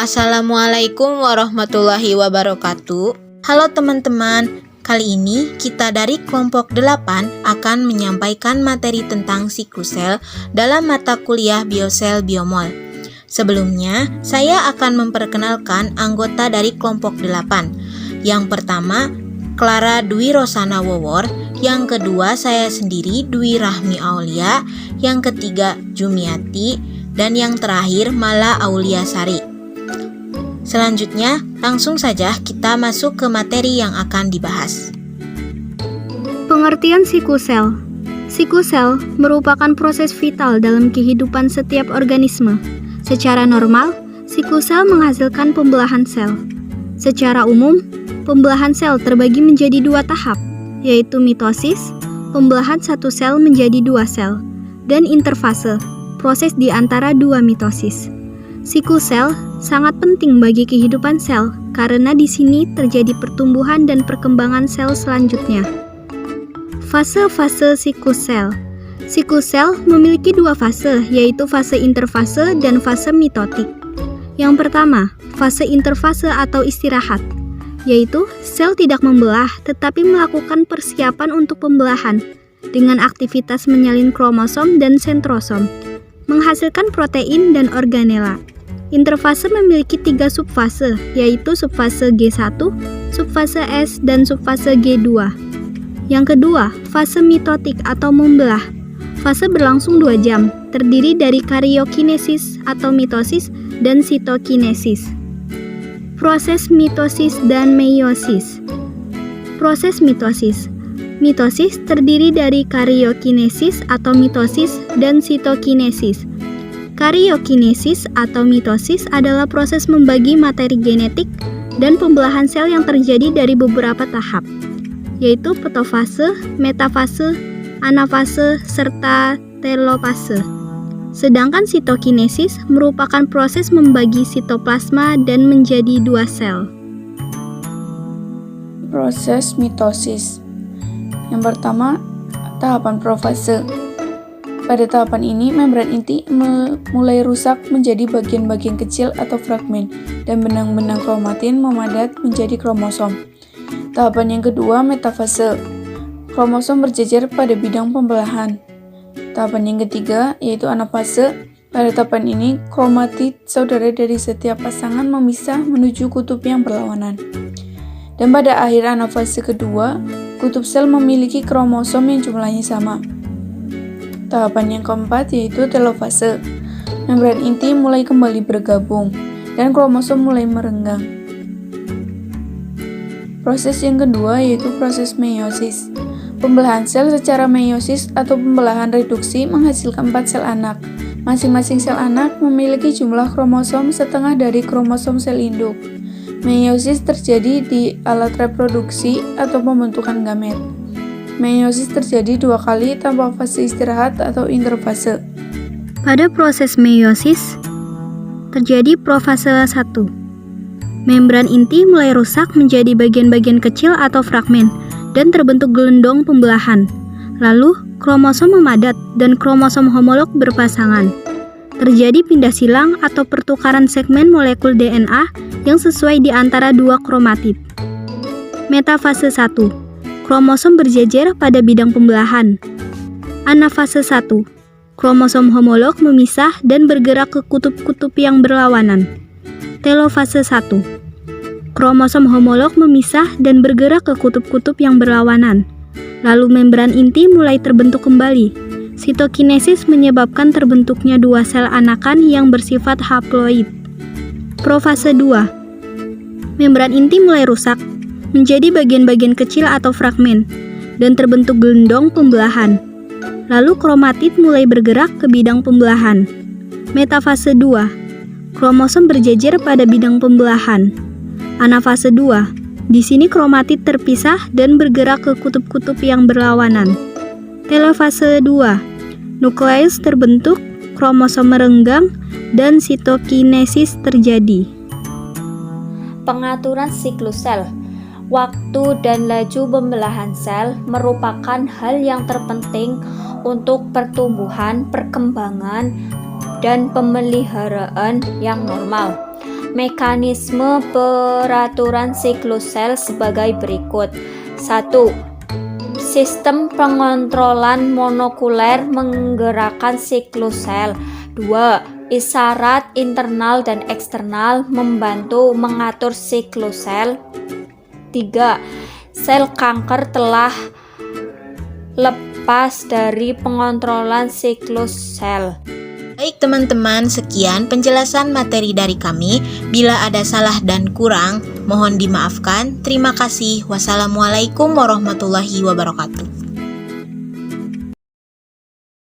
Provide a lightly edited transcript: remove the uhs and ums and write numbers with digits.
Assalamualaikum warahmatullahi wabarakatuh. Halo teman-teman, kali ini kita dari kelompok 8 akan menyampaikan materi tentang siklus-sel dalam mata kuliah Biosel Biomol. Sebelumnya, saya akan memperkenalkan anggota dari kelompok 8. Yang pertama, Clara Dwi Rosana Wowor. Yang kedua, saya sendiri Dwi Rahmi Aulia. Yang ketiga, Jumiati. Dan yang terakhir, Mala Aulia Sari. Selanjutnya, langsung saja kita masuk ke materi yang akan dibahas. Pengertian siklus sel. Siklus sel merupakan proses vital dalam kehidupan setiap organisme. Secara normal, siklus sel menghasilkan pembelahan sel. Secara umum, pembelahan sel terbagi menjadi dua tahap, yaitu mitosis, pembelahan satu sel menjadi dua sel, dan interfase, proses di antara dua mitosis. Siklus sel sangat penting bagi kehidupan sel karena di sini terjadi pertumbuhan dan perkembangan sel selanjutnya. Fase-fase siklus sel. Siklus sel memiliki dua fase, yaitu fase interfase dan fase mitotik. Yang pertama, fase interfase atau istirahat, yaitu sel tidak membelah tetapi melakukan persiapan untuk pembelahan dengan aktivitas menyalin kromosom dan sentrosom, menghasilkan protein dan organela. Interfase memiliki 3 subfase, yaitu subfase G1, subfase S, dan subfase G2. Yang kedua, fase mitotik atau membelah. Fase berlangsung 2 jam, terdiri dari karyokinesis atau mitosis dan sitokinesis. Proses mitosis dan meiosis. Proses mitosis. Mitosis terdiri dari karyokinesis atau mitosis dan sitokinesis. Karyokinesis atau mitosis adalah proses membagi materi genetik dan pembelahan sel yang terjadi dari beberapa tahap, yaitu protofase, metafase, anafase, serta telofase. Sedangkan sitokinesis merupakan proses membagi sitoplasma dan menjadi dua sel. Proses mitosis. Yang pertama, tahapan profase. Pada tahapan ini, membran inti mulai rusak menjadi bagian-bagian kecil atau fragmen, dan benang-benang kromatin memadat menjadi kromosom. Tahapan yang kedua, metafase. Kromosom berjejer pada bidang pembelahan. Tahapan yang ketiga, yaitu anafase. Pada tahapan ini, kromatid saudara dari setiap pasangan memisah menuju kutub yang berlawanan. Dan pada akhir anafase kedua, kutub sel memiliki kromosom yang jumlahnya sama. Tahapan yang keempat yaitu telofase. Membran inti mulai kembali bergabung dan kromosom mulai merenggang. Proses yang kedua yaitu proses meiosis. Pembelahan sel secara meiosis atau pembelahan reduksi menghasilkan 4 sel anak. Masing-masing sel anak memiliki jumlah kromosom setengah dari kromosom sel induk. Meiosis terjadi di alat reproduksi atau pembentukan gamet. Meiosis terjadi 2 kali tanpa fase istirahat atau interfase. Pada proses meiosis, terjadi profase 1. Membran inti mulai rusak menjadi bagian-bagian kecil atau fragmen dan terbentuk gelendong pembelahan. Lalu, kromosom memadat dan kromosom homolog berpasangan. Terjadi pindah silang atau pertukaran segmen molekul DNA yang sesuai di antara dua kromatid. Metafase 1. Kromosom berjejer pada bidang pembelahan. Anafase 1. Kromosom homolog memisah dan bergerak ke kutub-kutub yang berlawanan. Telofase 1. Kromosom homolog memisah dan bergerak ke kutub-kutub yang berlawanan. Lalu membran inti mulai terbentuk kembali. Sitokinesis menyebabkan terbentuknya 2 sel anakan yang bersifat haploid. Profase 2. Membran inti mulai rusak menjadi bagian-bagian kecil atau fragmen, dan terbentuk gelendong pembelahan. Lalu kromatid mulai bergerak ke bidang pembelahan. Metafase 2. Kromosom berjejer pada bidang pembelahan. Anafase 2. Di sini kromatid terpisah dan bergerak ke kutub-kutub yang berlawanan. Telofase 2. Nukleus terbentuk, kromosom merenggang, dan sitokinesis terjadi. Pengaturan siklus sel. Waktu dan laju pembelahan sel merupakan hal yang terpenting untuk pertumbuhan, perkembangan, dan pemeliharaan yang normal. Mekanisme peraturan siklus sel sebagai berikut. 1. Sistem pengontrolan molekuler menggerakkan siklus sel. 2. Isyarat internal dan eksternal membantu mengatur siklus sel. 3. Sel kanker telah lepas dari pengontrolan siklus sel. Baik teman-teman, sekian penjelasan materi dari kami. Bila ada salah dan kurang, mohon dimaafkan. Terima kasih. Wassalamualaikum warahmatullahi wabarakatuh.